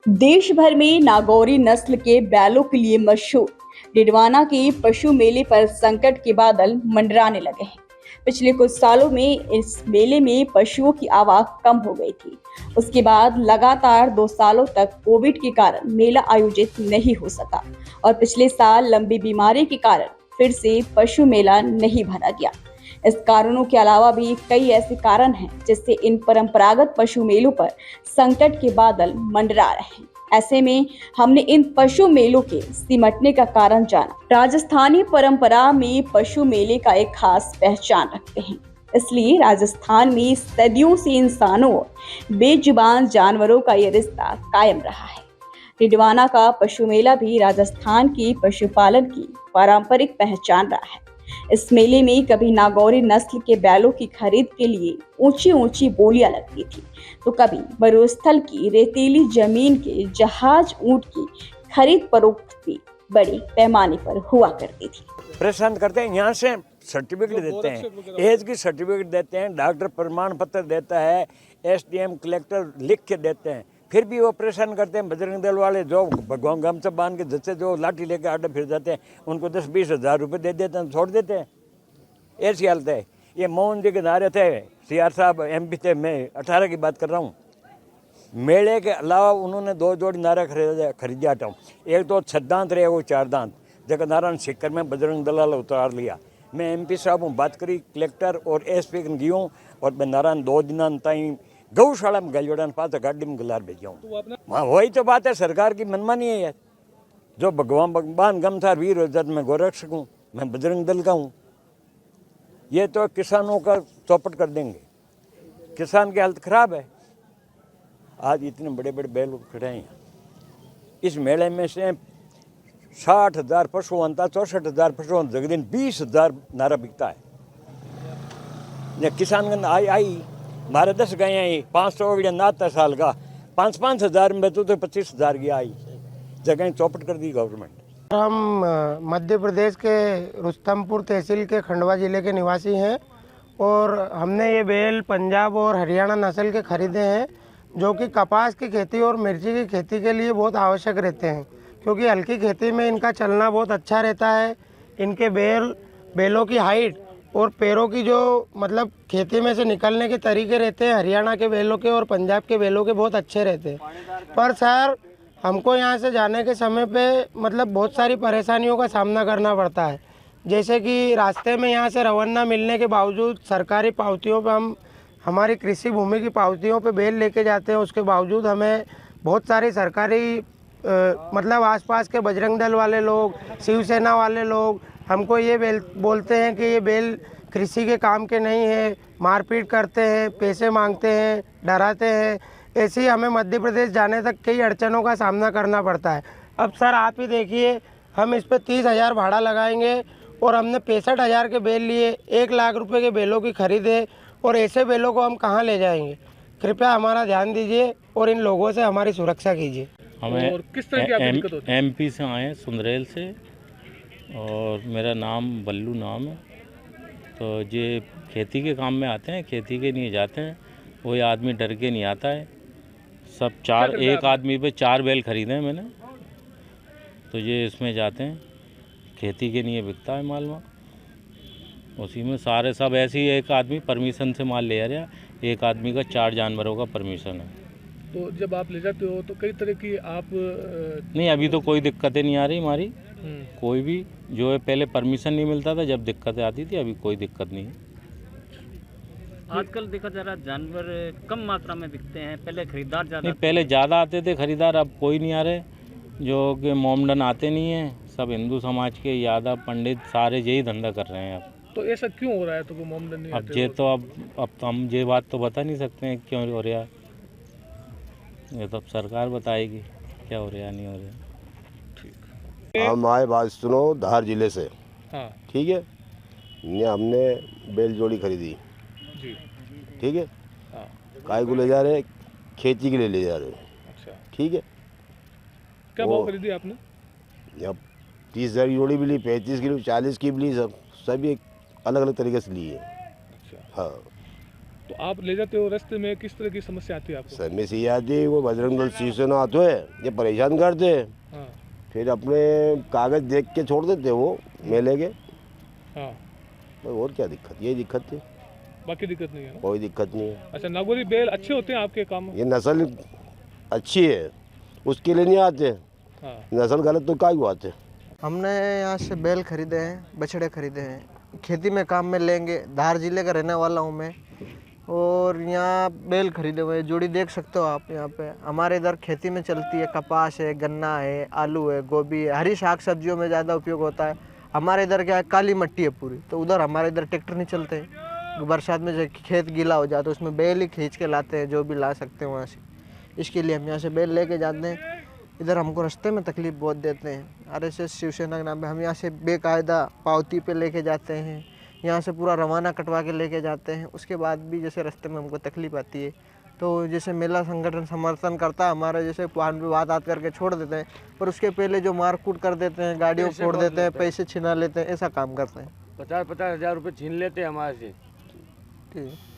देश भर में नागौरी नस्ल के बैलों के लिए मशहूर डिडवाना के पशु मेले पर संकट के बादल मंडराने लगे हैं। पिछले कुछ सालों में इस मेले में पशुओं की आवक कम हो गई थी। उसके बाद लगातार 2 सालों तक कोविड के कारण मेला आयोजित नहीं हो सका और पिछले साल लंबी बीमारी के कारण फिर से पशु मेला नहीं भरा गया। इस कारणों के अलावा भी कई ऐसे कारण हैं जिससे इन परंपरागत पशु मेलों पर संकट के बादल मंडरा रहे हैं। ऐसे में हमने इन पशु मेलों के सिमटने का कारण जाना। राजस्थानी परंपरा में पशु मेले का एक खास पहचान रखते हैं, इसलिए राजस्थान में सदियों से इंसानों और बेजुबान जानवरों का यह रिश्ता कायम रहा है। डिडवाना का पशु मेला भी राजस्थान की पशुपालन की पारंपरिक पहचान रहा है। इस मेले में कभी नागौरी नस्ल के बैलों की खरीद के लिए ऊंची ऊंची बोलियां लगती थी, तो कभी मरुस्थल की रेतीली जमीन के जहाज ऊंट की खरीद फरोख्त भी बड़े पैमाने पर हुआ करती थी। परेशान करते हैं। यहाँ से सर्टिफिकेट देते हैं, एज की सर्टिफिकेट देते हैं, डॉक्टर प्रमाण पत्र देता है, एसडीएम कलेक्टर लिख के देते हैं, फिर भी वो परेशान करते हैं। बजरंग दल वाले जो भगवान गमछा बांध के जैसे जो लाठी लेके आटे फिर जाते हैं, उनको 10-20 हज़ार रुपये दे देते हैं, छोड़ देते हैं। ऐसी हालत है। ये मोहन जी के नारे थे, सीआर साहब एमपी थे, मैं 18 की बात कर रहा हूँ। मेले के अलावा उन्होंने 2 जोड़ी नारा खरीदे हटाऊँ। एक तो 6 दांत रहे, वो 4 दांत जगह नारायण सिक्कर में बजरंग दलाल उतार लिया। मैं एमपी साहब हूँ, बात करी कलेक्टर और एसपी गई हूँ और मैं नारायण 2 दिन ताई गौशाला में गलजोड़ान पास गाड़ी में गलार भेजा हूँ। हाँ, वही तो बात है, सरकार की मनमानी है यार। जो भगवान गमथा वीर जद मैं गोरक्षक हूँ, मैं बजरंग दल का हूँ। ये तो किसानों का चौपट कर देंगे। किसान की हालत खराब है। आज इतने बड़े बड़े बैल खड़े हैं। इस मेले में से 60,000 पशु बनता, 64,000 पशु जगह 20,000 नारा बिकता है। किसान आई मारे 10 गए आई, 500 नाता साल का 5-5 हज़ार में बेचो तो 25,000 की आई। जगह चौपट कर दी गवर्नमेंट। हम मध्य प्रदेश के रुस्तमपुर तहसील के खंडवा ज़िले के निवासी हैं और हमने ये बैल पंजाब और हरियाणा नस्ल के खरीदे हैं, जो कि कपास की खेती और मिर्ची की खेती के लिए बहुत आवश्यक रहते हैं, क्योंकि हल्की खेती में इनका चलना बहुत अच्छा रहता है। इनके बैलों की हाइट और पैरों की जो मतलब खेती में से निकलने के तरीके रहते हैं, हरियाणा के बैलों के और पंजाब के बैलों के बहुत अच्छे रहते हैं। पर सर, हमको यहाँ से जाने के समय पे मतलब बहुत सारी परेशानियों का सामना करना पड़ता है। जैसे कि रास्ते में यहाँ से रवाना मिलने के बावजूद सरकारी पावतियों पे हम हमारी कृषि भूमि की पावतियों पे बैल लेके जाते हैं, उसके बावजूद हमें बहुत सारी सरकारी मतलब आसपास के बजरंग दल वाले लोग, शिवसेना वाले लोग हमको ये बैल बोलते हैं कि ये बैल कृषि के काम के नहीं है, मारपीट करते हैं, पैसे मांगते हैं, डराते हैं। ऐसे ही हमें मध्य प्रदेश जाने तक कई अड़चनों का सामना करना पड़ता है। अब सर आप ही देखिए, हम इस पर 30,000 भाड़ा लगाएंगे और हमने 65,000 के बैल लिए, 1 लाख रुपए के बैलों की खरीद है, और ऐसे बैलों को हम कहाँ ले जाएंगे? कृपया हमारा ध्यान दीजिए और इन लोगों से हमारी सुरक्षा कीजिए। हमें और किस तरह की आपको दिक्कत होती है? एमपी से आए हैं, सुंदरेल से, और मेरा नाम बल्लू नाम है। तो ये खेती के काम में आते हैं, खेती के लिए जाते हैं। कोई आदमी डर के नहीं आता है। सब एक आदमी पे 4 बैल खरीदे हैं मैंने, तो ये इसमें जाते हैं, खेती के लिए बिकता है माल वहाँ। उसी में सारे सब ऐसे ही एक आदमी परमिशन से माल ले आ रहा, एक आदमी का 4 जानवरों का परमिशन है। तो जब आप ले जाते हो तो कई तरह की आप नहीं, अभी तो कोई दिक्कतें नहीं आ रही हमारी। कोई भी जो है, पहले परमिशन नहीं मिलता था जब दिक्कतें आती थी, अभी कोई दिक्कत नहीं है। आजकल देखा जा रहा है जानवर कम मात्रा में बिकते हैं, पहले खरीदार ज़्यादा नहीं, पहले ज़्यादा आते थे खरीदार, अब कोई नहीं आ रहे। जो कि मोमडन आते नहीं हैं, सब हिंदू समाज के यादव पंडित सारे यही धंधा कर रहे हैं अब। तो ऐसा क्यों हो रहा है? तो वो मोमडन नहीं अब आते ये तो अब तो हम ये बात तो बता नहीं सकते हैं क्यों हो रहा है। ये तो अब सरकार बताएगी क्या हो रहा नहीं हो रहा। हम आए बात सुनो धार जिले से। हाँ ठीक है, ये हमने बैल जोड़ी खरीदी। जी। ठीक है, हाँ। काय को ले जा रहे, खेती के लिए ले जा रहे। अच्छा, ठीक है, क्या भाव खरीदी आपने? अब 30,000 की जोड़ी भी ली, 35 की ली, 40 की भी ली, सब सभी अलग अलग तरीके से लिए। अच्छा। हाँ, तो आप ले जाते हो रास्ते में, किस तरह की समस्या आती है आपको? समस्या ये आती है, वो बजरंग दल शिवसेना आते हैं, ये परेशान करते हैं, हाँ फिर अपने कागज देख के छोड़ देते वो मेले के। हाँ, और क्या दिक्कत, यही दिक्कत थी, बाकी दिक्कत नहीं है ना? कोई दिक्कत नहीं है। अच्छा, नागौरी बैल अच्छे होते हैं आपके काम में? ये नस्ल अच्छी है, उसके लिए नहीं आते, हाँ नस्ल गलत तो क्या हुआ आते। हमने यहाँ से बैल खरीदे हैं, बछड़े खरीदे हैं, खेती में काम में लेंगे। धार जिले का रहने वाला हूँ मैं, और यहाँ बैल खरीदे हुए हैं। जोड़ी देख सकते हो आप यहाँ पे। हमारे इधर खेती में चलती है, कपास है, गन्ना है, आलू है, गोभी है, हरी साग सब्जियों में ज़्यादा उपयोग होता है। हमारे इधर क्या है, काली मिट्टी है पूरी, तो उधर हमारे इधर ट्रैक्टर नहीं चलते हैं। बरसात में जो खेत गीला हो जाता है उसमें बैल ही खींच के लाते हैं, जो भी ला सकते हैं वहाँ से। इसके लिए हम यहाँ से बैल लेके जाते हैं। इधर हमको रास्ते में तकलीफ़ बहुत देते हैं। RSS शिवसेना के नाम पे हम यहाँ से बेकायदा पावती पे लेके जाते हैं, यहाँ से पूरा रवाना कटवा के लेके जाते हैं। उसके बाद भी जैसे रास्ते में हमको तकलीफ़ आती है, तो जैसे मेला संगठन समर्थन करता है हमारा, जैसे वाहन पे बात करके छोड़ देते हैं, पर उसके पहले जो मारकूट कर देते हैं, गाड़ियों फोड़ देते हैं, पैसे छिना लेते हैं, ऐसा काम करते हैं। 50-50 हज़ार रुपये छीन लेते हैं हमारे से। ठीक है।